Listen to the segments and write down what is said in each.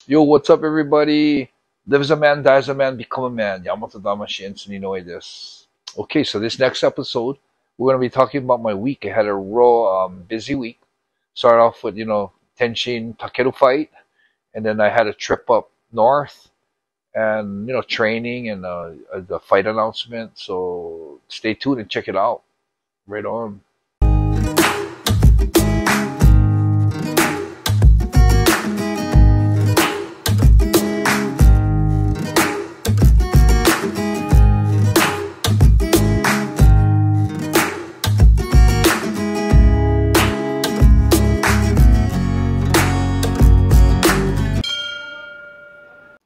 Yo, what's up, everybody? Lives a man, dies a man, become a man. Yamatodamashii, Enson and Inoue this. Okay, so this next episode, we're going to be talking about my week. I had a real busy week. Started off with, Tenshin Takeru fight, and then I had a trip up north and, training and the fight announcement. So stay tuned and check it out. Right on.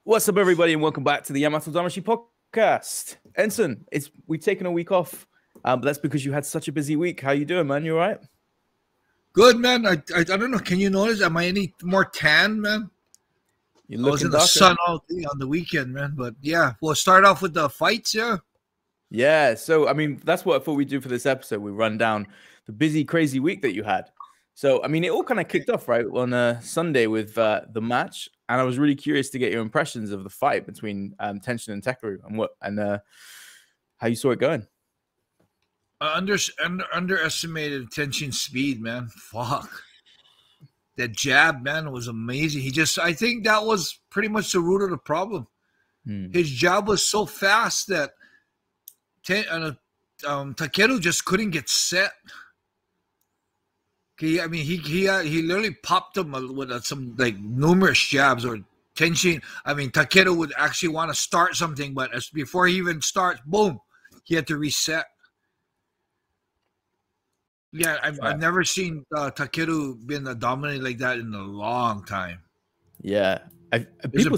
What's up, everybody, and welcome back to the Yamatodamashii podcast. Enson, we've taken a week off, but that's because you had such a busy week. How you doing, man? You all right? Good, man. I don't know. Can you notice? Am I any more tan, man? You I was in the sun all day on the weekend, man. But yeah, we'll start off with the fights, yeah? Yeah, so, I mean, that's what I thought we'd do for this episode. We run down the busy, crazy week that you had. So, I mean, it all kind of kicked off, right, on Sunday with the match. And I was really curious to get your impressions of the fight between Tenshin and Takeru and how you saw it going. Underestimated Tenshin's speed, man. Fuck. That jab, man, was amazing. I think that was pretty much the root of the problem. His jab was so fast that Takeru just couldn't get set. He literally popped him with some numerous jabs. Or Takeru would actually want to start something, but before he even starts, boom, he had to reset. Yeah, I've never seen Takeru being dominant like that in a long time. Yeah, people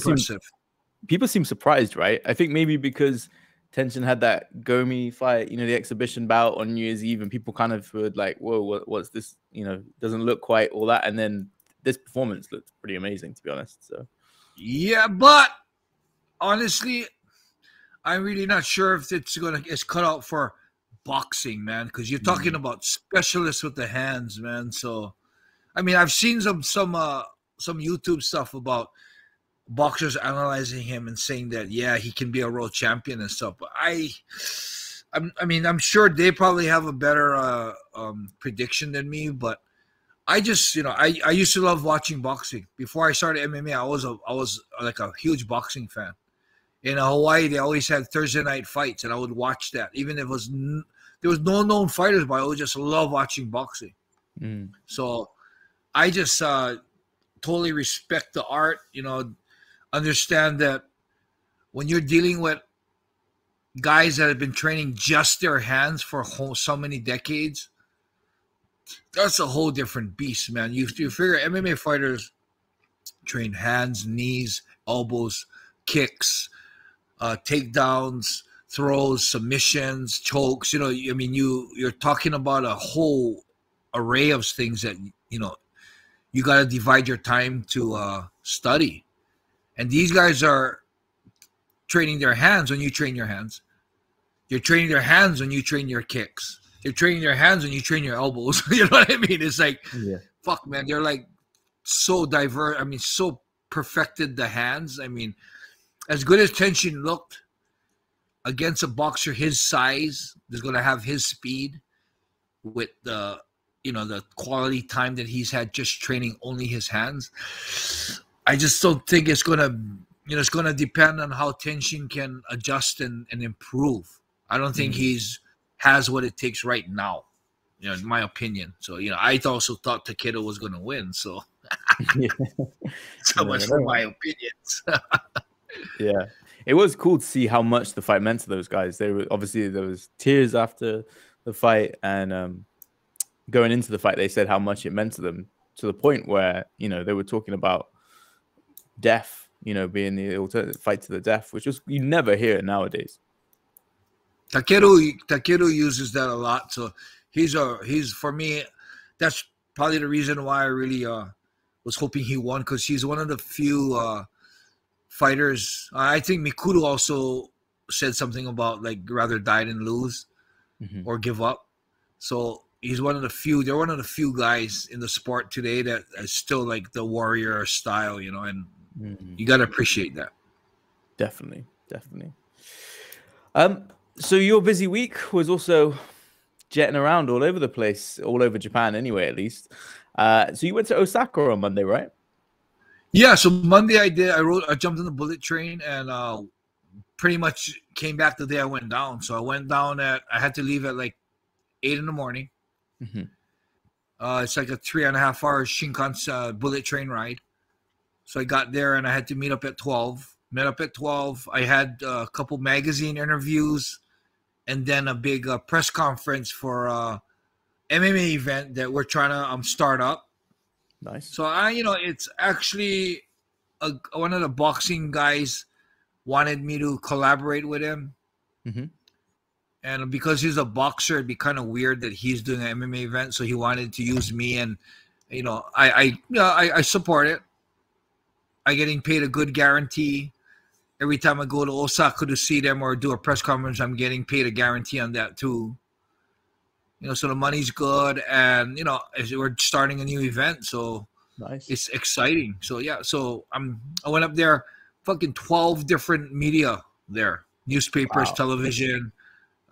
seem surprised, right? I think maybe because Tenshin had that Gomi fight, the exhibition bout on New Year's Eve, and people kind of were like, whoa, what's this? Doesn't look quite all that. And then this performance looked pretty amazing, to be honest. So, yeah, but honestly, I'm really not sure if it's cut out for boxing, man, because you're talking about specialists with the hands, man. So, I mean, I've seen some YouTube stuff about boxers analyzing him and saying that, yeah, he can be a world champion and stuff. But I'm sure they probably have a better prediction than me. But I just, I used to love watching boxing. Before I started MMA, I was like a huge boxing fan. In Hawaii, they always had Thursday night fights, and I would watch that. Even if there was no known fighters, but I would just love watching boxing. So I just totally respect the art, understand that when you're dealing with guys that have been training just their hands for so many decades, that's a whole different beast, man. You figure MMA fighters train hands, knees, elbows, kicks, takedowns, throws, submissions, chokes. You're talking about a whole array of things that you got to divide your time to study. And these guys are training their hands when you train your hands. You're training their hands when you train your kicks. You're training their hands when you train your elbows. You know what I mean? It's like, fuck, man. They're like so diverse. I mean, so perfected the hands. I mean, as good as Tenshin looked against a boxer his size, is going to have his speed with the quality time that he's had just training only his hands. I just don't think it's gonna depend on how Tenshin can adjust and improve. I don't think has what it takes right now, in my opinion. So, I also thought Takeru was gonna win. So, so much for my opinions. Yeah, it was cool to see how much the fight meant to those guys. There was tears after the fight, and going into the fight, they said how much it meant to them, to the point where they were talking about death, being the alternative fight to the death, which was you never hear it nowadays. Takeru uses that a lot, so he's for me. That's probably the reason why I really was hoping he won, because he's one of the few fighters. I think Mikuru also said something about rather die than lose or give up. So he's one of the few. They're one of the few guys in the sport today that is still like the warrior style, and You got to appreciate that. Definitely. So your busy week was also jetting around all over the place, all over Japan anyway, at least. So you went to Osaka on Monday, right? Yeah, so Monday I jumped on the bullet train and pretty much came back the day I went down. So I went down I had to leave at like 8 in the morning. It's like a 3.5 hour Shinkansen bullet train ride. So I got there and I had to meet up at 12. Met up at 12. I had a couple magazine interviews and then a big press conference for MMA event that we're trying to start up. Nice. So it's actually one of the boxing guys wanted me to collaborate with him. And because he's a boxer, it'd be kind of weird that he's doing an MMA event. So he wanted to use me, and I support it. I'm getting paid a good guarantee. Every time I go to Osaka to see them or do a press conference, I'm getting paid a guarantee on that too. So the money's good, and we're starting a new event, so nice. It's exciting. So yeah, so I went up there, fucking 12 different media there, newspapers, television.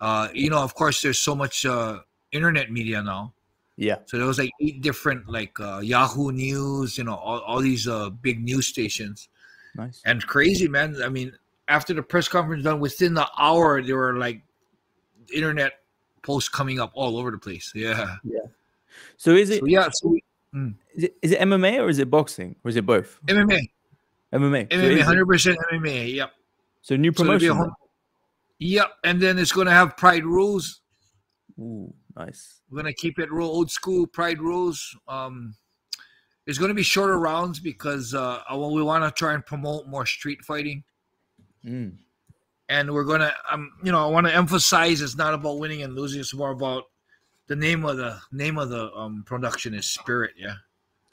Of course, there's so much internet media now. Yeah. So there was like 8 different Yahoo News, all these big news stations. Nice. And crazy, man. I mean, after the press conference done, within the hour, there were like internet posts coming up all over the place. Yeah. So is it? So, yeah. Is it MMA or is it boxing or is it both? MMA. MMA. MMA. 100% MMA. Yep. So new promotion. Yep. And then it's gonna have Pride rules. Ooh, nice. We're gonna keep it real old school Pride rules. It's gonna be shorter rounds because we want to try and promote more street fighting. And we're gonna, I want to emphasize it's not about winning and losing. It's more about the name of the production is Spirit.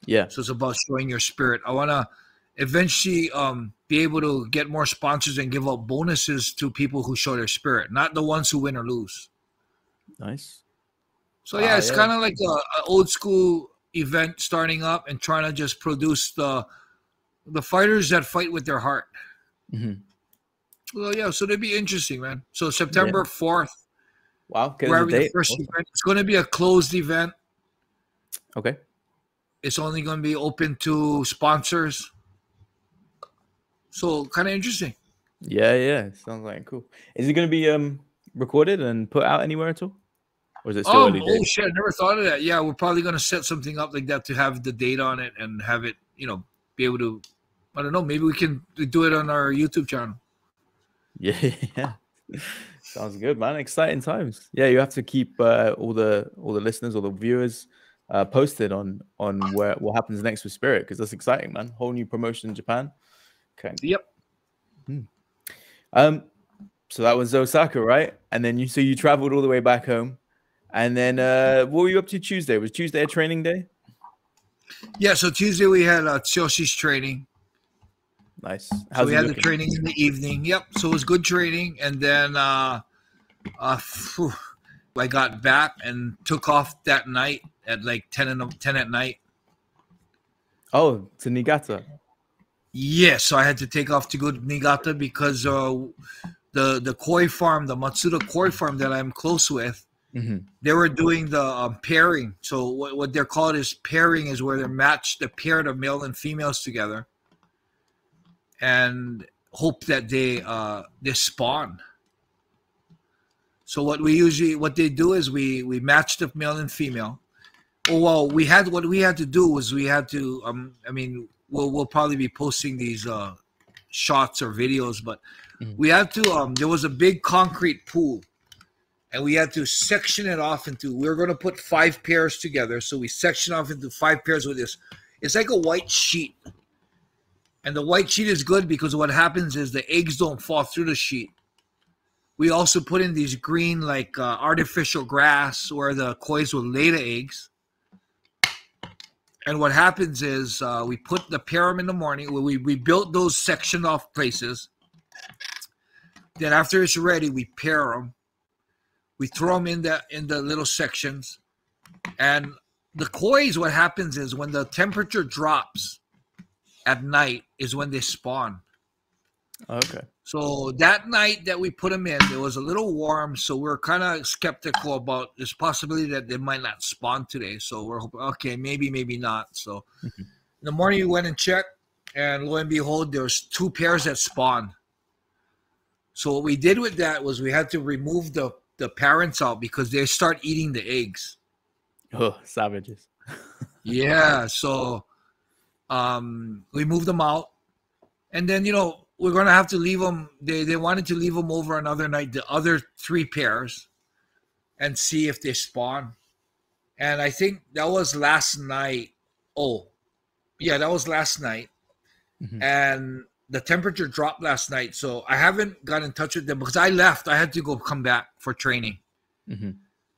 Yeah. So it's about showing your spirit. I want to eventually be able to get more sponsors and give out bonuses to people who show their spirit, not the ones who win or lose. Nice. So yeah, it's kind of like an old school event starting up and trying to just produce the fighters that fight with their heart. Well, yeah, so it'd be interesting, man. So September 4th. Wow. We're having the first event. It's going to be a closed event. Okay. It's only going to be open to sponsors. So kind of interesting. Yeah. Sounds like cool. Is it going to be recorded and put out anywhere at all? Or is it still early days? Oh shit, I never thought of that. Yeah, we're probably going to set something up like that to have the date on it and have it, be able to, I don't know, maybe we can do it on our YouTube channel. Yeah. Sounds good, man. Exciting times. Yeah, you have to keep all the listeners, all the viewers posted on what happens next with Spirit, because that's exciting, man. Whole new promotion in Japan. Okay. Yep. So that was Osaka, right? And then you traveled all the way back home. And then what were you up to Tuesday? Was Tuesday a training day? Yeah, so Tuesday we had TSUYOSHI'S training. Nice. So we had the training in the evening. Yep. So it was good training. And then I got back and took off that night at like 10 at night. Oh, to Niigata. Yes. So I had to take off to go to Niigata because the koi farm, the Matsuda koi farm that I'm close with, they were doing the pairing. So what they're called is pairing, is where they pair the male and females together and hope that they spawn. So what they do is we match the male and female. Oh well, what we had to do was we had to we'll probably be posting these shots or videos, but we had to there was a big concrete pool, and we had to section it off into, we were going to put 5 pairs together. So we section off into 5 pairs with this. It's like a white sheet. And the white sheet is good because what happens is the eggs don't fall through the sheet. We also put in these green, artificial grass where the kois will lay the eggs. And what happens is we pair them in the morning. We built those sectioned off places. Then after it's ready, we pair them. We throw them in the little sections. And the kois, what happens is when the temperature drops, at night is when they spawn. Okay. So that night that we put them in, it was a little warm, so we're kind of skeptical about this possibility that they might not spawn today. So we're hoping, okay, maybe not. So in the morning we went and checked, and lo and behold, there's 2 pairs that spawned. So what we did with that was we had to remove the parents out because they start eating the eggs. Oh, savages. Yeah, so we moved them out, and then we're gonna have to leave them. They wanted to leave them over another night, the other 3 pairs, and see if they spawn. And I think that was last night. Oh, yeah, that was last night. And the temperature dropped last night, so I haven't got in touch with them because I left. I had to come back for training.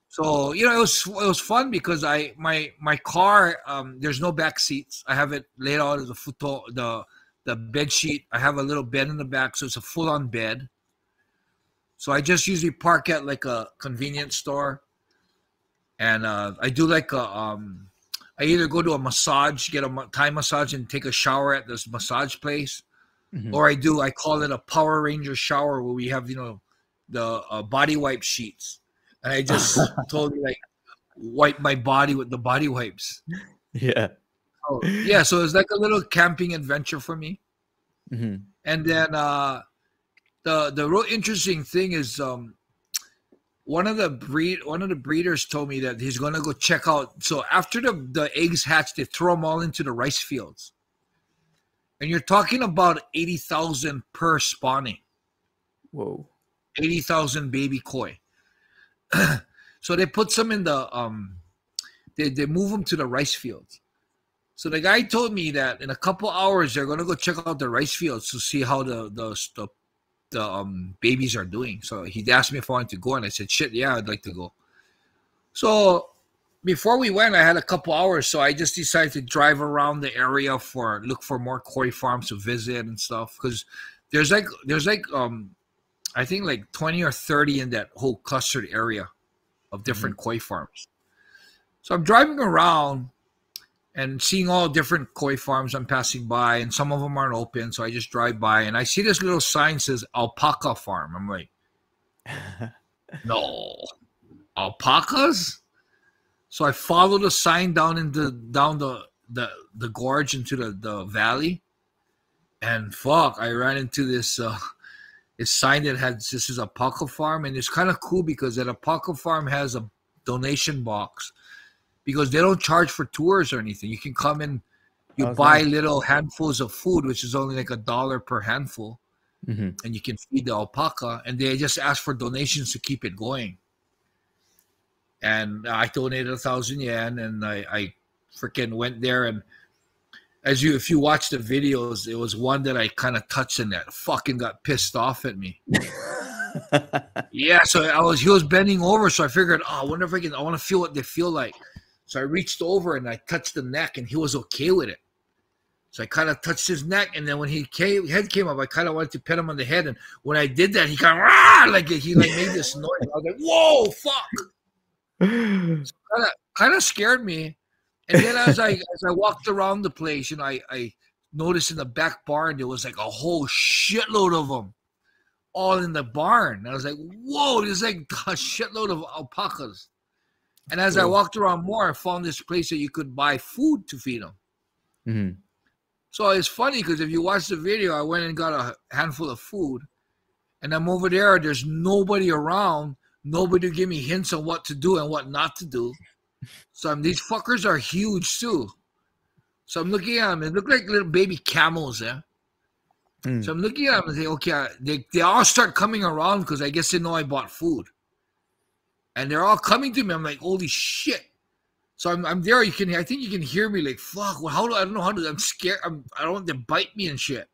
So it was fun because my car, there's no back seats. I have it laid out as the bed sheet. I have a little bed in the back, so it's a full-on bed. So I just usually park at like a convenience store, and I do like I either go to a massage, get a Thai massage, and take a shower at this massage place, or I call it a Power Ranger shower where we have the body wipe sheets, and I just totally like wipe my body with the body wipes. Yeah. Oh, yeah, so it's like a little camping adventure for me. And then the real interesting thing is one of the breeders told me that he's gonna go check out. So after the eggs hatch, they throw them all into the rice fields, and you're talking about 80,000 per spawning. Whoa. 80,000 baby koi. So they put some in the they move them to the rice fields. So the guy told me that in a couple hours they're gonna go check out the rice fields to see how the babies are doing. So he asked me if I wanted to go, and I said, "Shit, yeah, I'd like to go." So before we went, I had a couple hours, so I just decided to drive around the area look for more koi farms to visit and stuff, because there's like I think like 20 or 30 in that whole clustered area of different koi farms. So I'm driving around and seeing all different koi farms I'm passing by, and some of them aren't open, so I just drive by, and I see this little sign says Alpaca Farm. I'm like, no, alpacas? So I follow the sign down the gorge into the valley, and fuck, I ran into this sign that had, this is Alpaca Farm, and it's kind of cool because that Alpaca Farm has a donation box, because they don't charge for tours or anything. You can come in, you buy little handfuls of food, which is only like $1 per handful, and you can feed the alpaca, and they just ask for donations to keep it going. And I donated 1,000 yen, and I freaking went there, and if you watch the videos, it was one that I kind of touched, and that fucking got pissed off at me. Yeah, so he was bending over, so I figured, I wonder if I want to feel what they feel like. So I reached over and I touched the neck, and he was okay with it. So I kind of touched his neck, and then when his head came up, I kind of wanted to pet him on the head. And when I did that, he kind of made this noise. I was like, "Whoa, fuck!" So kind of scared me. And then as I walked around the place, I noticed in the back barn there was like a whole shitload of them, all in the barn. And I was like, "Whoa, there's like a shitload of alpacas." And as I walked around more, I found this place that you could buy food to feed them. So it's funny because if you watch the video, I went and got a handful of food, and I'm over there. There's nobody around, nobody to give me hints on what to do and what not to do. So these fuckers are huge too. So I'm looking at them, and they look like little baby camels, yeah. So I'm looking at them and say, okay, they all start coming around because I guess they know I bought food. And they're all coming to me. I'm like, holy shit. So I'm there. I think you can hear me like, fuck. Well, I don't know how to. I'm scared. I don't want them to bite me and shit.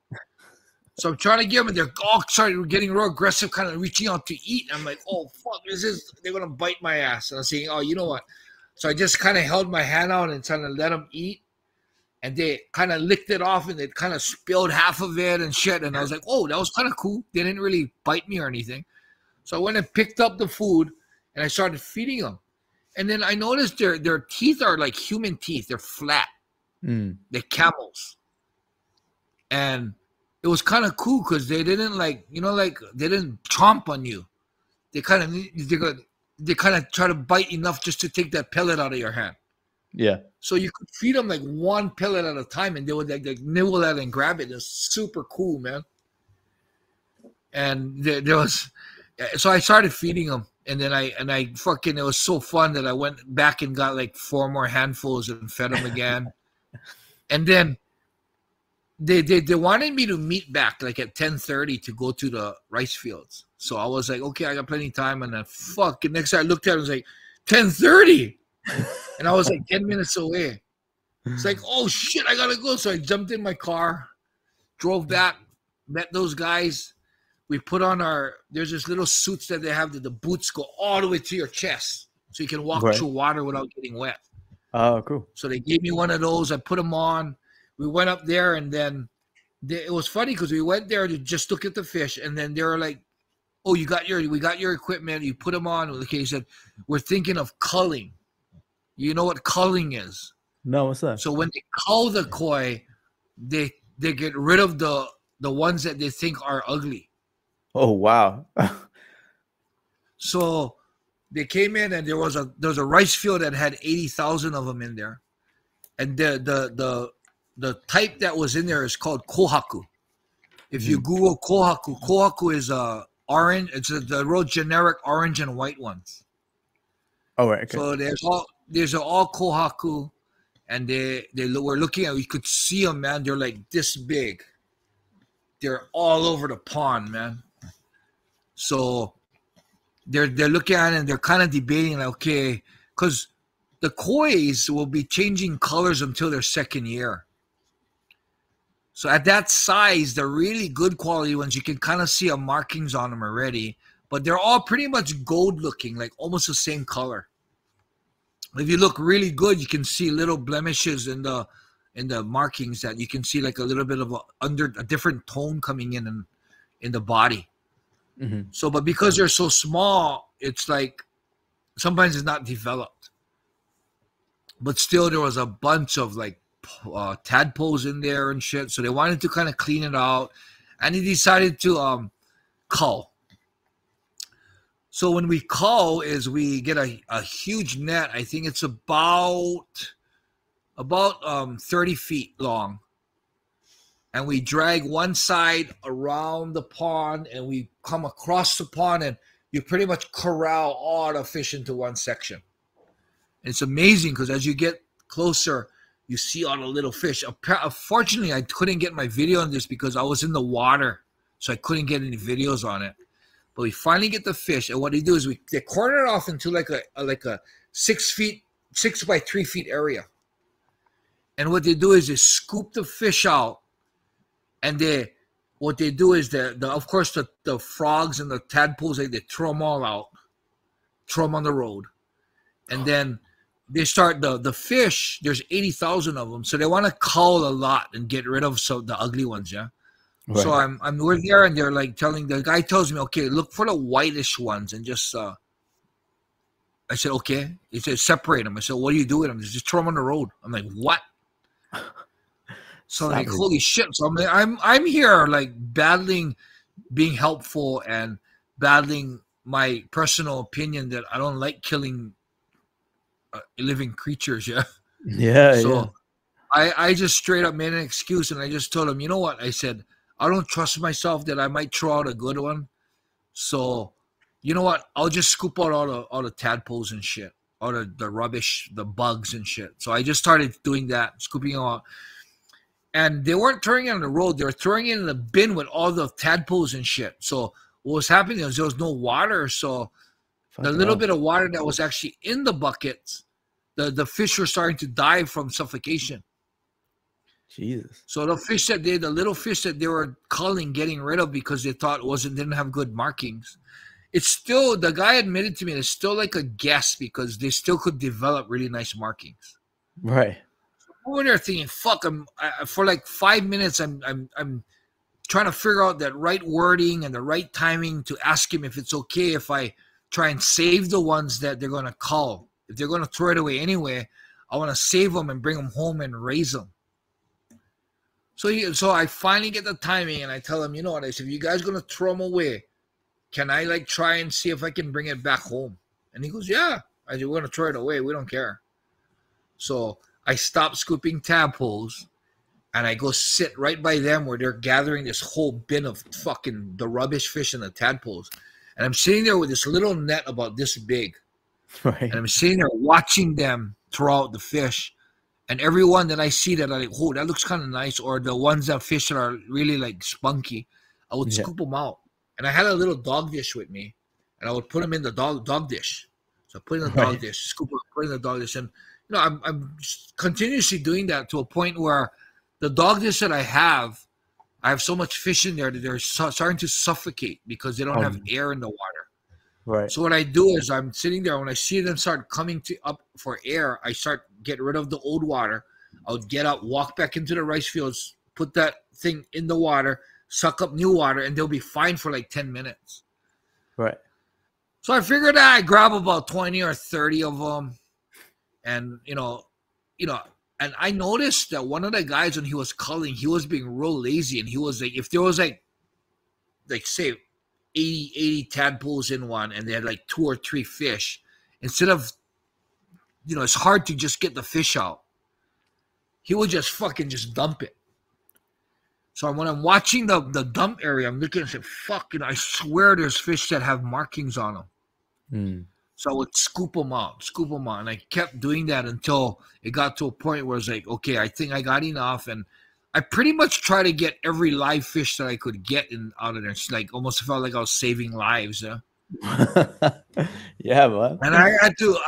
So I'm trying to get them, and they're all started getting real aggressive, kind of reaching out to eat. I'm like, oh fuck, they're gonna bite my ass. And I'm saying, oh, you know what? So I just kind of held my hand out and trying to let them eat, and they kind of licked it off, and they kind of spilled half of it and shit. And I was like, oh, that was kind of cool. They didn't really bite me or anything. So I went and picked up the food, and I started feeding them. And then I noticed their teeth are like human teeth. They're flat. They're camels. And it was kind of cool because they didn't like, they didn't chomp on you. They kind of try to bite enough just to take that pellet out of your hand. Yeah. So you could feed them like one pellet at a time, and they would like nibble at it and grab it. It was super cool, man. And there was, so I started feeding them, and then I fucking, it was so fun that I went back and got like 4 more handfuls and fed them again. And then they wanted me to meet back like at 10:30 to go to the rice fields. So I was like, okay, I got plenty of time. And then fucking next time I looked at it, it was like 10:30. And I was like 10 minutes away. It's like, oh shit, I gotta go. So I jumped in my car, drove back, met those guys. We put on there's this little suits that they have that the boots go all the way to your chest. So you can walk through water without getting wet. Oh, cool. So they gave me one of those. I put them on. We went up there, and then it was funny because we went there to just look at the fish, and then they were like, oh, we got your equipment. You put them on. Okay, he said, we're thinking of culling. You know what culling is? No, what's that? So when they cull the koi, they get rid of the ones that they think are ugly. Oh, wow. So they came in, and there was a rice field that had 80,000 of them in there, and the type that was in there is called kohaku. If you Google kohaku is orange. It's the real generic orange and white ones. Oh, right. Okay. So there's all kohaku, and they were looking at. You could see them, man. They're like this big. They're all over the pond, man. So they're looking at it, and they're kind of debating, like, okay, because the kois will be changing colors until their second year. So at that size, the really good quality ones, you can kind of see markings on them already, but they're all pretty much gold looking, like almost the same color. If you look really good, you can see little blemishes in the markings that you can see, like a little bit of a different tone coming in the body. Mm-hmm. So, but because they're so small, it's like sometimes it's not developed. But still, there was a bunch of like tadpoles in there and shit. So they wanted to kind of clean it out, and they decided to cull. So when we cull is we get a huge net. I think it's about 30 feet long. And we drag one side around the pond, and we come across the pond, and you pretty much corral all the fish into one section. And it's amazing because as you get closer, you see all the little fish. Unfortunately, I couldn't get my video on this because I was in the water, so I couldn't get any videos on it. But we finally get the fish, and what they do is they corner it off into like a 6 by 3 feet area. And what they do is they scoop the fish out. And what they do is of course the frogs and the tadpoles, they throw them all out, throw them on the road, and then they start the fish. There's 80,000 of them, so they want to cull a lot and get rid of the ugly ones. Yeah. Right. So we're there, and they're like the guy tells me, okay, look for the whitish ones, and just I said okay. He said separate them. I said, what do you do with them? Just throw them on the road. I'm like, what? So like, holy shit. So I'm here like battling, being helpful and battling my personal opinion that I don't like killing living creatures. Yeah. Yeah. So yeah. I just straight up made an excuse, and I just told him, you know what? I said, I don't trust myself that I might throw out a good one. So you know what? I'll just scoop out all the tadpoles and shit, all the rubbish, the bugs and shit. So I just started doing that, scooping out. And they weren't throwing it on the road. They were throwing it in the bin with all the tadpoles and shit. So what was happening is there was no water. So the little bit of water that was actually in the buckets, the fish were starting to die from suffocation. Jesus. So the little fish that they were culling, getting rid of because they thought didn't have good markings. It's still, the guy admitted to me, it's still like a guess because they still could develop really nice markings. Right. Over there thinking, fuck, for like 5 minutes, I'm trying to figure out that right wording and the right timing to ask him if it's okay if I try and save the ones that they're going to cull. If they're going to throw it away anyway, I want to save them and bring them home and raise them. So I finally get the timing, and I tell him, you know what? I said, if you guys gonna throw them away, can I like try and see if I can bring it back home? And he goes, yeah. I said, we're gonna throw it away. We don't care. So I stop scooping tadpoles, and I go sit right by them where they're gathering this whole bin of fucking the rubbish fish and the tadpoles. And I'm sitting there with this little net about this big. Right. And I'm sitting there watching them throw out the fish. And every one that I see that I like, oh, that looks kind of nice, or the ones that fish that are really like spunky, I would scoop them out. And I had a little dog dish with me, and I would put them in the dog dish. So I put in the dog dish, scoop them, put in the dog dish. And, you know, I'm continuously doing that to a point where the dog dish that I have so much fish in there that they're starting to suffocate because they don't have air in the water. Right. So what I do is I'm sitting there. When I see them start coming up for air, I start get rid of the old water. I would get up, walk back into the rice fields, put that thing in the water, suck up new water, and they'll be fine for like 10 minutes. Right. So I figured I grab about 20 or 30 of them, and and I noticed that one of the guys when he was culling, he was being real lazy, and he was like, if there was like say 80 tadpoles in one, and they had like 2 or 3 fish, instead of, it's hard to just get the fish out, he would just fucking just dump it. So when I'm watching the dump area, I'm looking and say, fuck, I swear there's fish that have markings on them. So I would scoop them out. And I kept doing that until it got to a point where it's like, okay, I think I got enough. And I pretty much try to get every live fish that I could get out of there. It's like almost felt like I was saving lives. Yeah, man. And I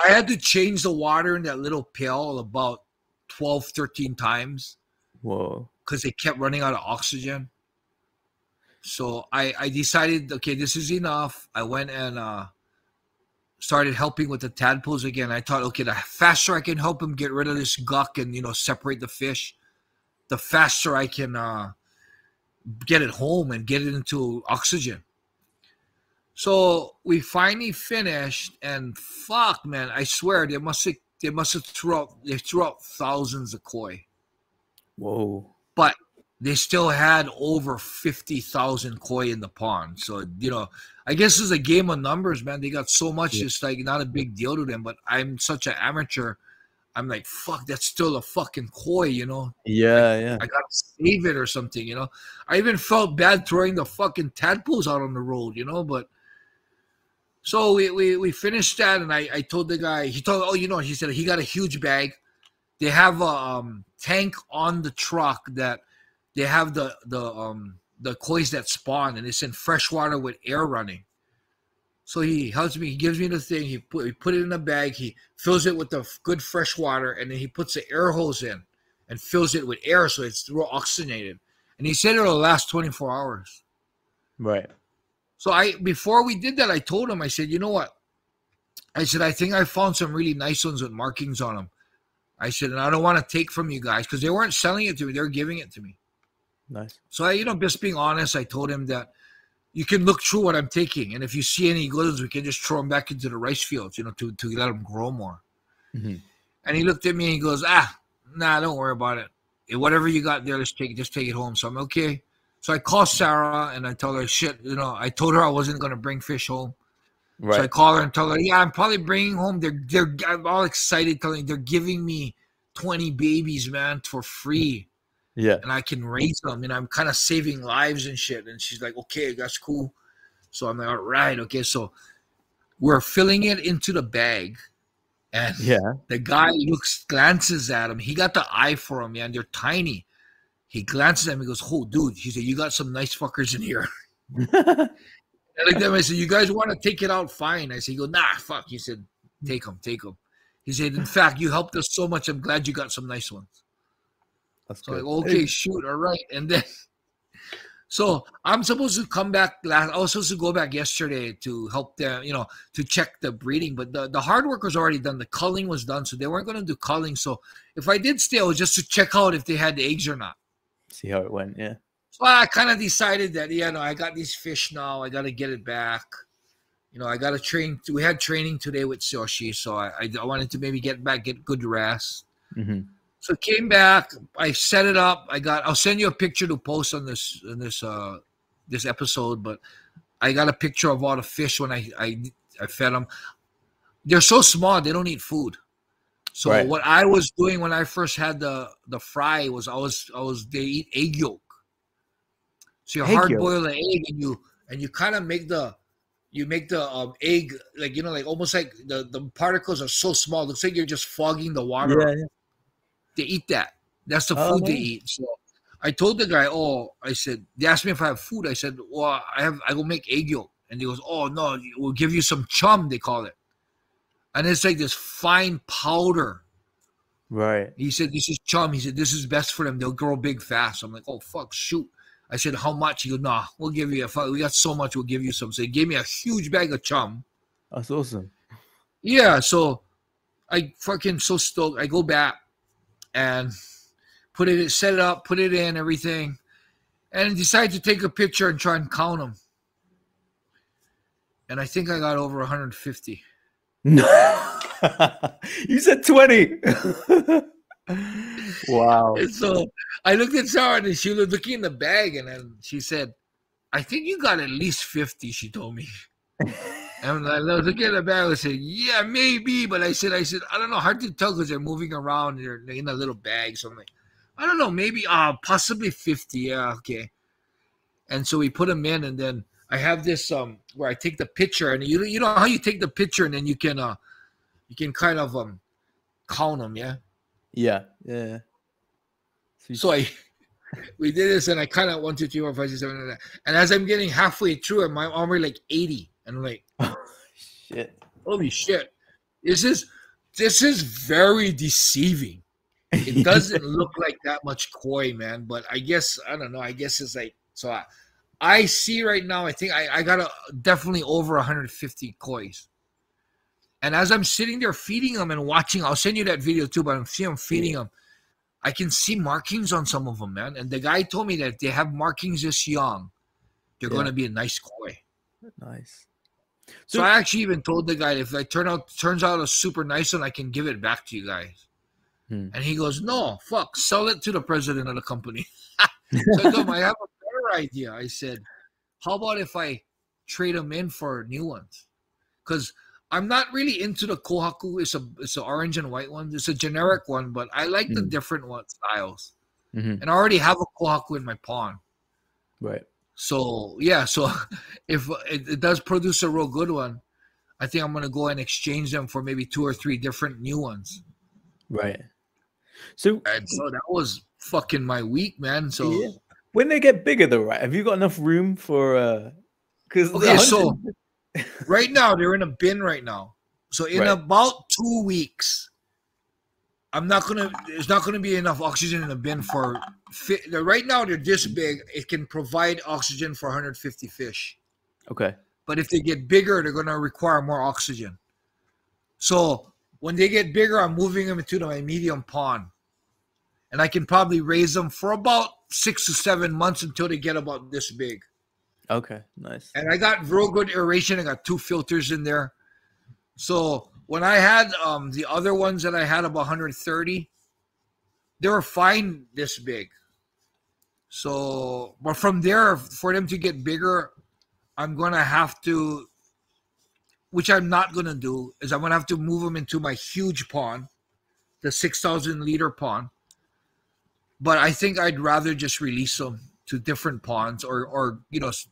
had to change the water in that little pail about 12, 13 times. Whoa. Because they kept running out of oxygen. So I decided, okay, this is enough. I went and started helping with the tadpoles again. I thought, okay, the faster I can help them get rid of this guck and, separate the fish, the faster I can get it home and get it into oxygen. So we finally finished, and fuck, man, I swear they must have threw out thousands of koi. Whoa. But they still had over 50,000 koi in the pond. So, I guess it's a game of numbers, man. They got so much, it's like not a big deal to them. But I'm such an amateur. I'm like, fuck, that's still a fucking koi, Yeah. I gotta save it or something, I even felt bad throwing the fucking tadpoles out on the road, but so we finished that, and I told the guy, he said he got a huge bag. They have a tank on the truck that they have the kois that spawn, and it's in fresh water with air running. So he helps me. He gives me the thing. He put it in a bag. He fills it with the good fresh water, and then he puts the air hose in and fills it with air, so it's real oxygenated. And he said it'll last 24 hours. Right. So before we did that, I told him, I said, you know what? I said, I think I found some really nice ones with markings on them. I said, and I don't want to take from you guys, because they weren't selling it to me. They were giving it to me. Nice. So just being honest, I told him that you can look through what I'm taking, and if you see any good ones, we can just throw them back into the rice fields, to let them grow more. Mm-hmm. And he looked at me and he goes, nah, don't worry about it. Whatever you got there, just take it home. So I'm okay. So I call Sarah and I tell her, shit, I told her I wasn't going to bring fish home. Right. So I call her and tell her, yeah, I'm probably bringing home. I'm all excited, telling they're giving me 20 babies, man, for free. Yeah. And I can raise them, and I'm kind of saving lives and shit. And she's like, okay, that's cool. So I'm like, all right, okay. So we're filling it into the bag. And the guy glances at him. He got the eye for him, man. They're tiny. He glances at him. He goes, oh, dude. He said, you got some nice fuckers in here. I looked at him. I said, you guys want to take it out? Fine. I said, he goes, nah, fuck. He said, take them. He said, in fact, you helped us so much. I'm glad you got some nice ones. That's so good. Like, okay, shoot, all right. And then, so I'm supposed to come back. I was supposed to go back yesterday to help them, to check the breeding. But the hard work was already done. The culling was done, so they weren't going to do culling. So if I did stay, it was just to check out if they had the eggs or not. See how it went, yeah. So I kind of decided that, I got these fish now. I got to get it back. I got to train. We had training today with Tsuyoshi, so I wanted to maybe get good rest. Mm-hmm. So came back. I set it up. I'll send you a picture to post on this episode. But I got a picture of all the fish when I fed them. They're so small they don't eat food. So what I was doing when I first had the fry was they eat egg yolk. So you hard boil the egg and you kind of make the egg like almost like the particles are so small. It looks like you're just fogging the water. Yeah, yeah. They eat that. That's the food they eat. So I told the guy, I said, they asked me if I have food. I said, well, I will make egg yolk. And he goes, oh no, we'll give you some chum, they call it. And it's like this fine powder. Right. He said, this is chum. He said, this is best for them. They'll grow big fast. I'm like, oh, fuck, shoot. I said, how much? He goes, nah, we'll give you we got so much, we'll give you some. So he gave me a huge bag of chum. That's awesome. Yeah, so I fucking so stoked. I go back and set it up, put it in, everything, and decide to take a picture and try and count them. And I think I got over 150. No. You said 20. Wow. And so I looked at Sarah and she was looking in the bag and then she said, I think you got at least 50, she told me. And I was looking at the bag and I said, yeah, maybe. But I said, I don't know, hard to tell because they're moving around. They're in a little bag. So I'm like, I don't know, maybe possibly 50. Yeah, okay. And so we put them in and then I have this where I take the picture and you know how you take the picture and then you can kind of count them, yeah? Yeah. So we did this and I kind of 1, 2, 3, 4, 5, 6, 7, 8, 9. And as I'm getting halfway through it, I'm already like 80. And I'm like, shit. Holy shit. This is very deceiving. It doesn't look like that much koi, man. But I guess, I don't know. I guess it's like, so I see right now, I think I got definitely over 150 kois. And as I'm sitting there feeding them and watching, I'll send you that video too, but I'm seeing them feeding them. I can see markings on some of them, man. And the guy told me that if they have markings this young, they're going to be a nice koi. Nice. So I actually even told the guy, if it turns out a super nice one, I can give it back to you guys. And he goes, no, fuck, sell it to the president of the company. So I told him, I have a better idea. I said, how about if I trade them in for new ones? Because I'm not really into the kohaku. It's an orange and white one. It's a generic one, but I like the different styles. And I already have a kohaku in my pond. Right. So, yeah. So if it does produce a real good one, I think I'm going to go and exchange them for maybe 2 or 3 different new ones. Right. So that was fucking my week, man. So when they get bigger though, right? Have you got enough room for so right now they're in a bin right now. So in about 2 weeks, there's not gonna be enough oxygen in the bin for right now they're this big, it can provide oxygen for 150 fish. Okay. But if they get bigger, they're gonna require more oxygen. So when they get bigger, I'm moving them into my medium pond. And I can probably raise them for about 6 to 7 months until they get about this big. Okay, nice. And I got real good aeration. I got 2 filters in there. So when I had the other ones that I had about 130, they were fine this big. So, but from there, for them to get bigger, I'm going to have to, which I'm not going to do, is I'm going to have to move them into my huge pond, the 6,000 liter pond. But I think I'd rather just release them to different ponds or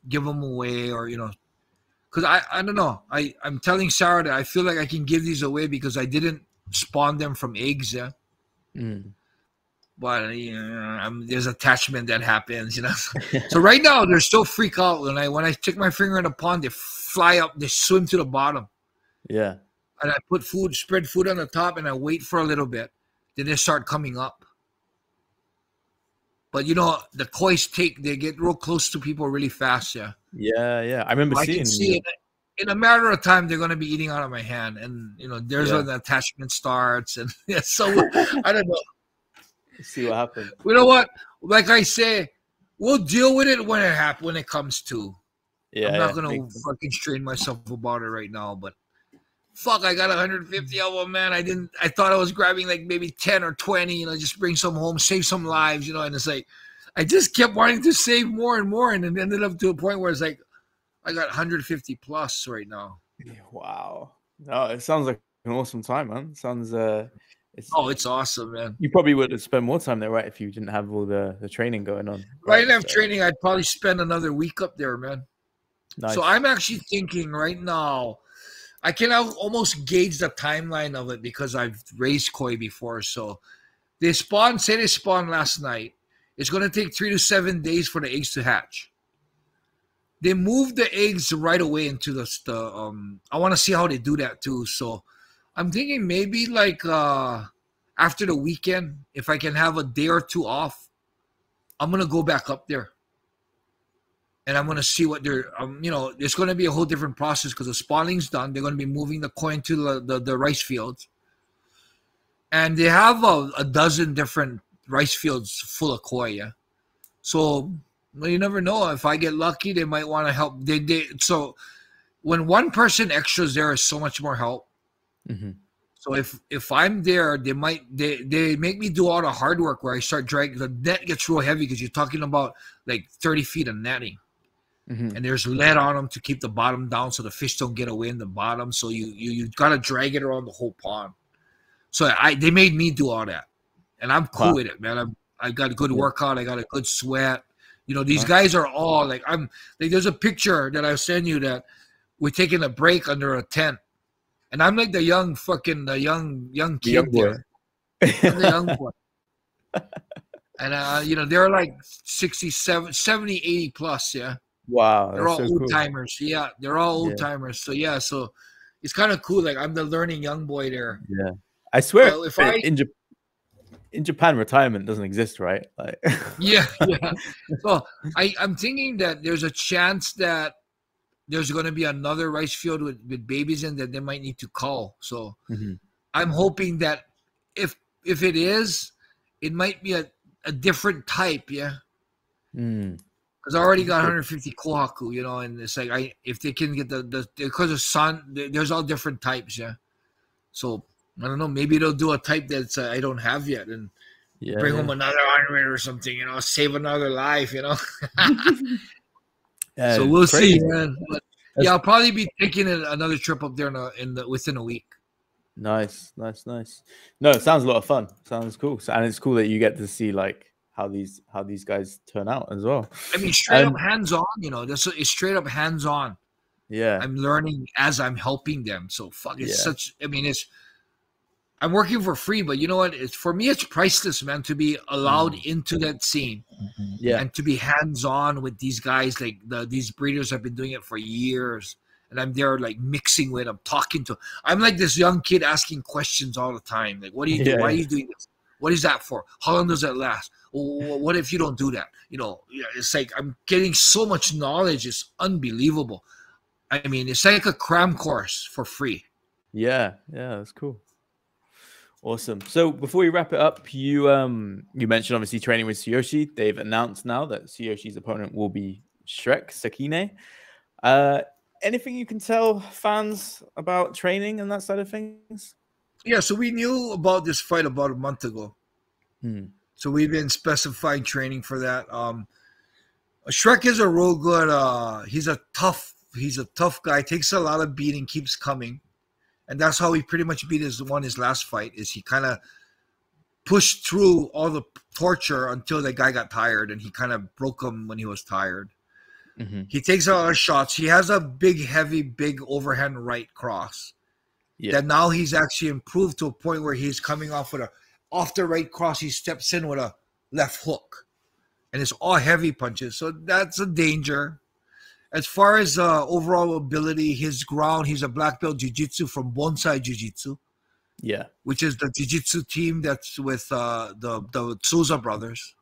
give them away or, because I don't know. I'm telling Sarah that I feel like I can give these away because I didn't spawn them from eggs. Yeah. But there's attachment that happens, So right now they're still freak out when I stick my finger in the pond, they fly up, they swim to the bottom. Yeah. And I spread food on the top and I wait for a little bit. Then they start coming up. But the koi's they get real close to people really fast, yeah. Yeah. I remember seeing. I can see it. In a matter of time, they're going to be eating out of my hand, and there's when the attachment starts, and so I don't know. See what happens. You know what? Like I say, we'll deal with it when it comes to. Yeah. I'm not going to fucking strain myself about it right now, but fuck, I got 150 of them, man. I thought I was grabbing like maybe 10 or 20, just bring some home, save some lives, and it's like, I just kept wanting to save more and more, and it ended up to a point where it's like, I got 150 plus right now. Wow. No, it sounds like an awesome time, man. It sounds, it's awesome, man. You probably would have spent more time there, right, if you didn't have all the training going on. Right now, training, I'd probably spend another week up there, man. Nice. So I'm actually thinking right now, I can almost gauge the timeline of it because I've raised koi before. So they spawn last night. It's going to take 3 to 7 days for the eggs to hatch. They move the eggs right away into the I want to see how they do that too. So I'm thinking maybe like after the weekend, if I can have a day or two off, I'm going to go back up there. And I'm going to see what they're, it's going to be a whole different process because the spawning's done. They're going to be moving the koi into the rice fields. And they have a dozen different rice fields full of koi, yeah. So, you never know. If I get lucky, they might want to help. So, when one person extras there is so much more help. Mm-hmm. So, if I'm there, they make me do all the hard work where I start dragging. The net gets real heavy because you're talking about like 30 feet of netting. Mm-hmm. And there's lead on them to keep the bottom down so the fish don't get away in the bottom. So you got to drag it around the whole pond. So they made me do all that. And I'm cool with it, man. I got a good workout. I got a good sweat. These guys are all like, there's a picture that I send you that we're taking a break under a tent. And I'm like the young kid there. I'm the young boy. And, they're like 67, 70, 80 plus, yeah. Wow. They're all so old cool. timers. Yeah, they're all old timers. So, yeah, so it's kind of cool. Like, I'm the learning young boy there. Yeah. I swear, in Japan, retirement doesn't exist, right? Like, yeah. So I'm thinking that there's a chance that there's going to be another rice field with babies in that they might need to cull. So I'm hoping that if it is, it might be a different type, yeah. Because I already got 150 kohaku, and it's like if they can get the because of sun, there's all different types, yeah. So I don't know, maybe they'll do a type that's I don't have yet, and bring home another 100 or something, save another life, So we'll see, man. But I'll probably be taking another trip up there within a week. Nice. No, it sounds a lot of fun. Sounds cool, and it's cool that you get to see like how these guys turn out as well. I mean, straight up hands-on, it's straight up hands-on. Yeah. I'm learning as I'm helping them. So I'm working for free, but you know what? For me, it's priceless, man, to be allowed into that scene. Yeah. And to be hands-on with these guys, like these breeders have been doing it for years. And I'm there like mixing with them, talking to. I'm like this young kid asking questions all the time. Like, what do you do? Why are you doing this? What is that for? How long does that last? What if you don't do that? It's like I'm getting so much knowledge. It's unbelievable. I mean, it's like a cram course for free. Yeah, that's cool. Awesome. So before we wrap it up, you mentioned obviously training with Tsuyoshi. They've announced now that Tsuyoshi's opponent will be Shrek Sakine. Anything you can tell fans about training and that side of things? Yeah, so we knew about this fight about a month ago. So we've been specifying training for that. Shrek is a real good. He's a tough guy. Takes a lot of beating, keeps coming, and that's how he pretty much beat his last fight. Is he kind of pushed through all the torture until the guy got tired, and he kind of broke him when he was tired. He takes a lot of shots. He has a big overhand right cross. Yeah. That now he's actually improved to a point where he's coming off the right cross. He steps in with a left hook, and it's all heavy punches. So that's a danger. As far as overall ability, his ground, he's a black belt jiu-jitsu from Bonsai Jiu-Jitsu. Yeah. Which is the jiu-jitsu team that's with the Souza brothers.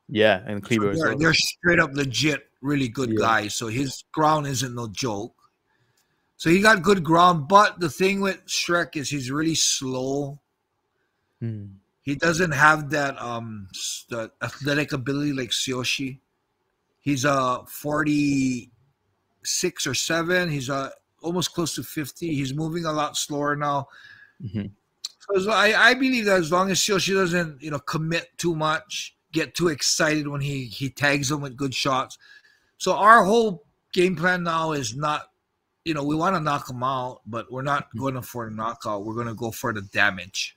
Yeah, and Kleber as well. They're straight up legit, really good guys. So his ground isn't no joke. So he got good ground, but the thing with Shrek is he's really slow. He doesn't have that the athletic ability like Tsuyoshi. He's 46 or 7. He's almost close to 50. He's moving a lot slower now. Mm-hmm. So I believe that as long as Tsuyoshi doesn't, commit too much, get too excited when he tags him with good shots. So our whole game plan now is not, we want to knock him out, but we're not going for a knockout. We're going to go for the damage.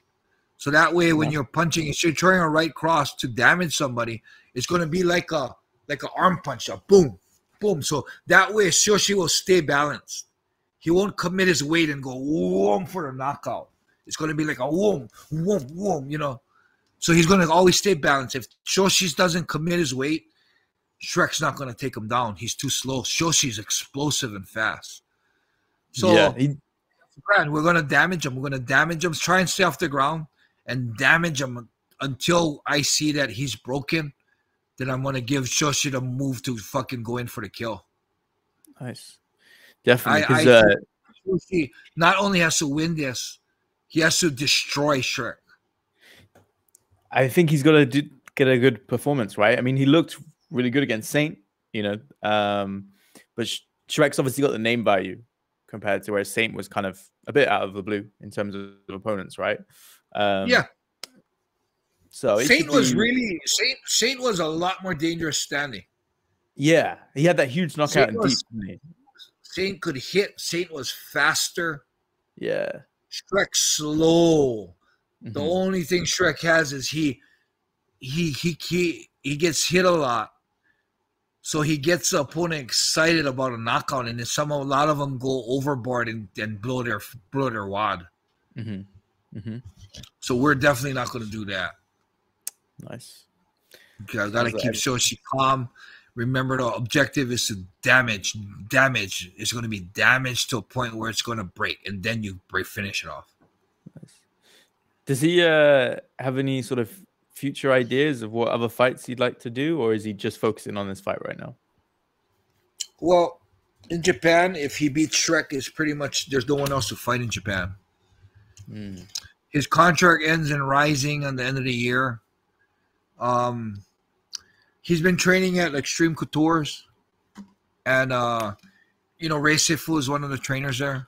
So that way, when you're punching, if you're throwing a right cross to damage somebody, it's going to be like an arm punch, a boom, boom. So that way, Tsuyoshi will stay balanced. He won't commit his weight and go whoom for the knockout. It's going to be like a whoom, whoom, whoom, So he's going to always stay balanced. If Tsuyoshi doesn't commit his weight, Shrek's not going to take him down. He's too slow. Shoshi's explosive and fast. So, we're going to damage him. We're going to damage him. Try and stay off the ground and damage him until I see that he's broken. Then I'm going to give Shoshi the move to fucking go in for the kill. Nice. Definitely. Shoshi not only has to win this, he has to destroy Shrek. I think he's got to get a good performance, right? I mean, he looked really good against Saint, but Shrek's obviously got the name value compared to where Saint was kind of a bit out of the blue in terms of opponents, right? So Saint was a lot more dangerous standing. Yeah, he had that huge knockout in deep. Didn't he? Saint could hit. Saint was faster. Yeah, Shrek slow. Mm-hmm. The only thing Shrek has is he gets hit a lot. So he gets the opponent excited about a knockout, and then a lot of them go overboard and blow their wad. Mm-hmm. Mm-hmm. So we're definitely not going to do that. Nice. Okay, I got to keep Shoshi calm. Remember, the objective is to damage. Damage is going to be damaged to a point where it's going to break, and then you finish it off. Nice. Does he have any sort of future ideas of what other fights he'd like to do, or is he just focusing on this fight right now? Well, in Japan, if he beats Shrek, is pretty much there's no one else to fight in Japan. His contract ends in RIZIN on the end of the year. He's been training at Extreme Coutures, and Rei Sifu is one of the trainers there.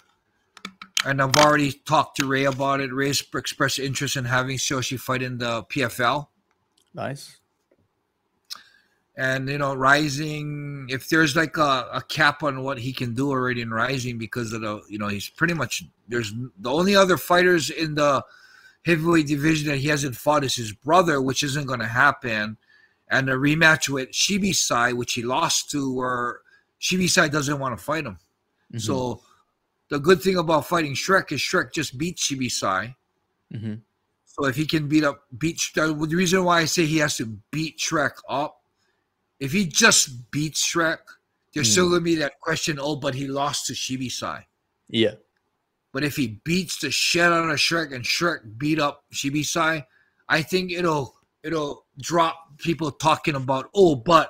And I've already talked to Ray about it. Ray's expressed interest in having Shoshi fight in the PFL. Nice. And, RIZIN, if there's like a cap on what he can do already in RIZIN because of the, he's pretty much, there's the only other fighters in the heavyweight division that he hasn't fought is his brother, which isn't going to happen. And a rematch with Shibisai, which he lost to, where Shibisai doesn't want to fight him. Mm-hmm. So, the good thing about fighting Shrek is Shrek just beat Shibisai. Mm-hmm. So if he can beat the reason why I say he has to beat Shrek up, if he just beats Shrek, there's still going to be that question, but he lost to Shibisai. Yeah. But if he beats the shit out of Shrek and Shrek beat up Shibisai, I think it'll drop people talking about, but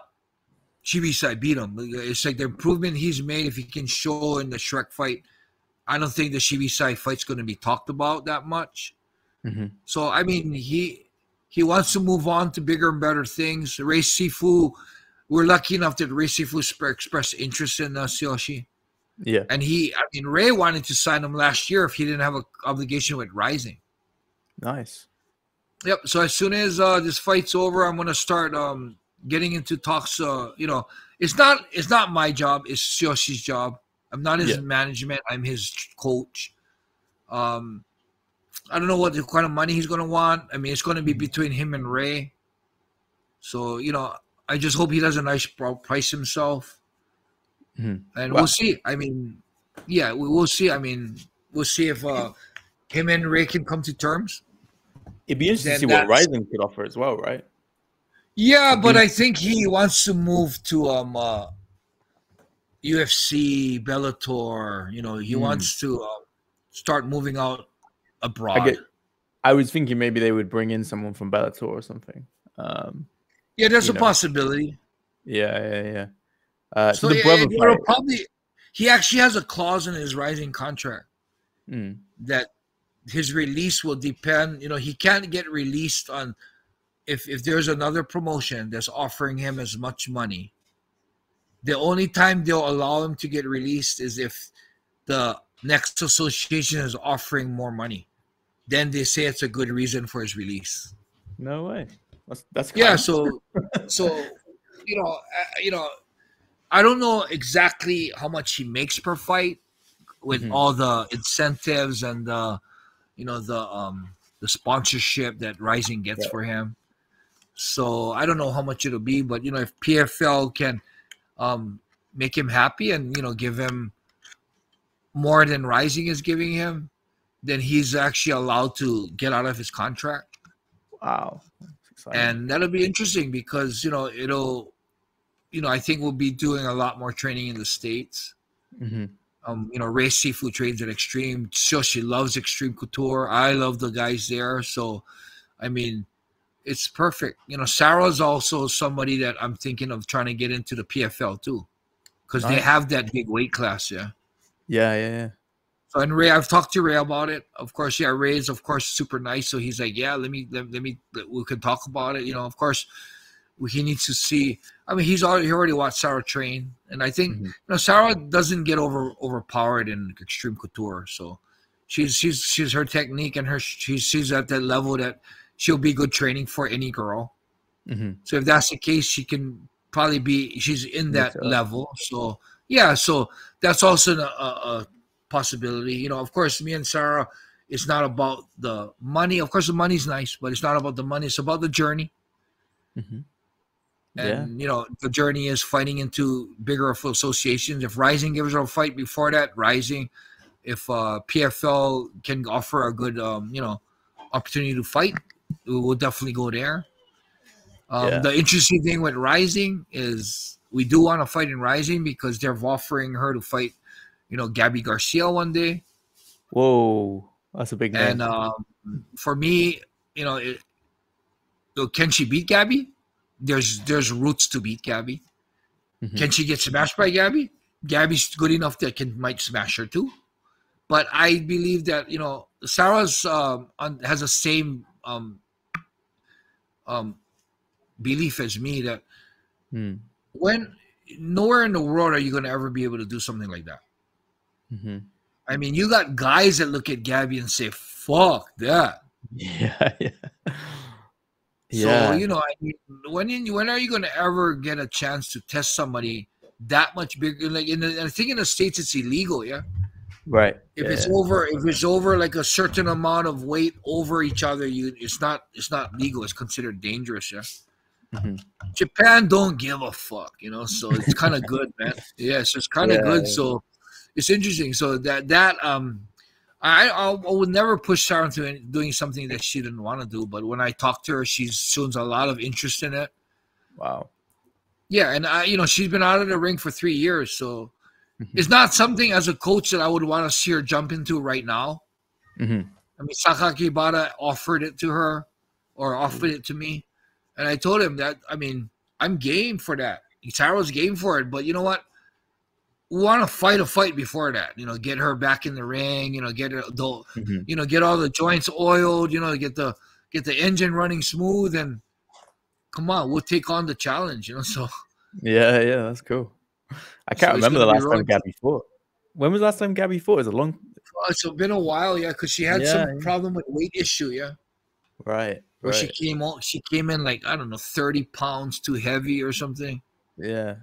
Shibisai beat him. It's like the improvement he's made if he can show in the Shrek fight. I don't think the Shibisai fight's going to be talked about that much. Mm-hmm. So, I mean, he wants to move on to bigger and better things. Rei Sifu, we're lucky enough that Rei Sifu expressed interest in Tsuyoshi. Yeah. And Ray wanted to sign him last year if he didn't have an obligation with RIZIN. Nice. Yep. So as soon as this fight's over, I'm going to start getting into talks. It's not my job. It's Tsuyoshi's job. I'm not his management. I'm his coach. I don't know what kind of money he's going to want. I mean, it's going to be between him and Ray. So, I just hope he doesn't price himself. Mm-hmm. And we'll see. I mean, we'll see. I mean, we'll see if him and Ray can come to terms. It'd be interesting to see what RIZIN could offer as well, right? Yeah, but I think he wants to move to UFC, Bellator. He wants to start moving out abroad. I was thinking maybe they would bring in someone from Bellator or something. There's a possibility. Yeah. So the brother probably he actually has a clause in his RIZIN contract that his release will depend. He can't get released on if there's another promotion that's offering him as much money. The only time they'll allow him to get released is if the next association is offering more money, then they say it's a good reason for his release. No way. That's Yeah. kind. So you know, I don't know exactly how much he makes per fight with all the incentives and the sponsorship that RIZIN gets for him. So I don't know how much it'll be, but if PFL can make him happy and give him more than RIZIN is giving him, then he's actually allowed to get out of his contract. Wow. That's exciting. And that'll be interesting because it'll I think we'll be doing a lot more training in the States. Ray Seafood trains at Extreme. She loves Extreme Couture. I love the guys there. So, I mean, it's perfect. Sarah's also somebody that I'm thinking of trying to get into the PFL too, because they have that big weight class. Yeah. So, and Ray, I've talked to Ray about it. Of course, Ray's of course super nice. So he's like, yeah, let me, we can talk about it. Of course, he needs to see. I mean, he already watched Sarah train, and I think Sarah doesn't get overpowered in Extreme Couture. So she's her technique and she's at that level that she'll be good training for any girl. So if that's the case, she can probably she's in that level. So yeah, so that's also a possibility. Of course, me and Sarah, it's not about the money. Of course, the money's nice, but it's not about the money. It's about the journey. And the journey is fighting into bigger associations. If RIZIN gives her a fight before that, RIZIN. If PFL can offer a good opportunity to fight, we will definitely go there. The interesting thing with RIZIN is we do want to fight in RIZIN because they're offering her to fight, Gabby Garcia one day. Whoa, that's a big name. And for me, can she beat Gabby? There's routes to beat Gabby. Can she get smashed by Gabby? Gabby's good enough that might smash her too. But I believe that Sarah's has the same belief as me that when nowhere in the world are you going to ever be able to do something like that. I mean, you got guys that look at Gabby and say, "Fuck that." Yeah. So, I mean, when are you going to ever get a chance to test somebody that much bigger? Like I think in the States it's illegal, right. If it's over like a certain amount of weight over each other, it's not legal. It's considered dangerous, Japan don't give a fuck, so it's kind of good, man. Yeah, so it's kind of good. So it's interesting. So I would never push Sarah into doing something that she didn't want to do. But when I talk to her, she shows a lot of interest in it. Wow. Yeah, and she's been out of the ring for 3 years, so it's not something as a coach that I would want to see her jump into right now. I mean, Sakaki Bada offered it to her, or offered it to me, and I told him that I'm game for that. Sarah's game for it, but you know what? We want to fight a fight before that, get her back in the ring, get her, get all the joints oiled, get the engine running smooth, and come on, we'll take on the challenge, So yeah, that's cool. I can't remember the last time Gabby fought. When was the last time Gabby fought? Is it long? It's been a while, because she had some problem with weight issue, Right. Where she came in like, I don't know, 30 pounds too heavy or something. Yeah.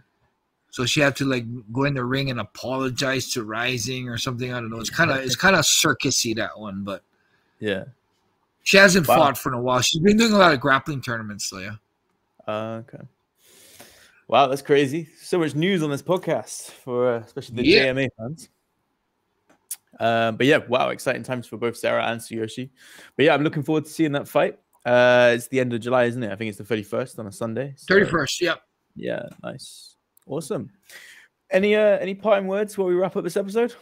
So she had to like go in the ring and apologize to RIZIN or something. I don't know. It's kind of circusy, that one, but yeah, she hasn't fought for a while. She's been doing a lot of grappling tournaments, so yeah. Okay. Wow, that's crazy. So much news on this podcast for especially the JMA fans. But yeah, wow, exciting times for both Sarah and Tsuyoshi. But yeah, I'm looking forward to seeing that fight. It's the end of July, isn't it? I think it's the 31st on a Sunday. So, 31st, yeah. Yeah, nice. Awesome. Any parting words before we wrap up this episode?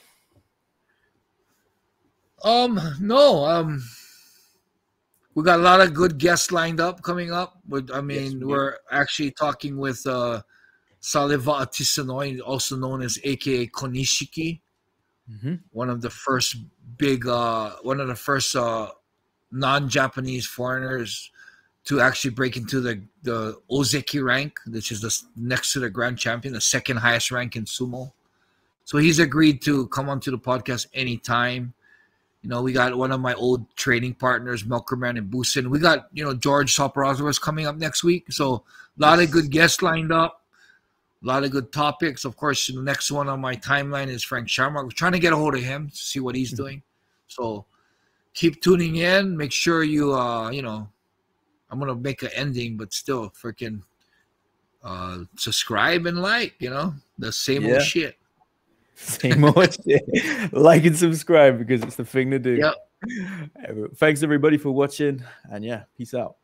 No. We got a lot of good guests lined up coming up. But we're actually talking with Saliva Atisanoy, also known as AKA Konishiki. One of the first non-Japanese foreigners to actually break into the Ozeki rank, which is next to the grand champion, the second highest rank in sumo. So he's agreed to come onto the podcast anytime. You know, we got one of my old training partners, Milkerman and Boosin. We got, you know, George Soperazovas coming up next week. So a lot of good guests lined up. A lot of good topics. Of course, the next one on my timeline is Frank Shamrock. We're trying to get a hold of him to see what he's doing. So keep tuning in. Make sure you, you know, I'm going to make an ending, but still freaking subscribe and like, you know, the same old shit. Same old shit. Like and subscribe because it's the thing to do. Yep. Thanks everybody for watching, and yeah, peace out.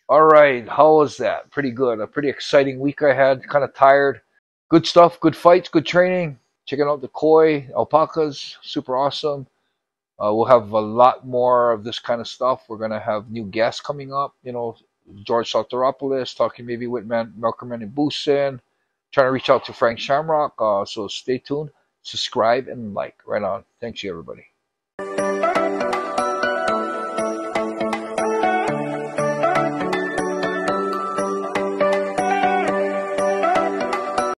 All right, how was that? Pretty good. A pretty exciting week I had. Kind of tired. Good stuff, good fights, good training. Checking out the koi, alpacas, super awesome. We'll have a lot more of this kind of stuff. We're going to have new guests coming up. You know, George Soteropoulos talking maybe with Malcolm and Boosin. Trying to reach out to Frank Shamrock. So stay tuned, subscribe, and like. Right on. Thanks you, everybody.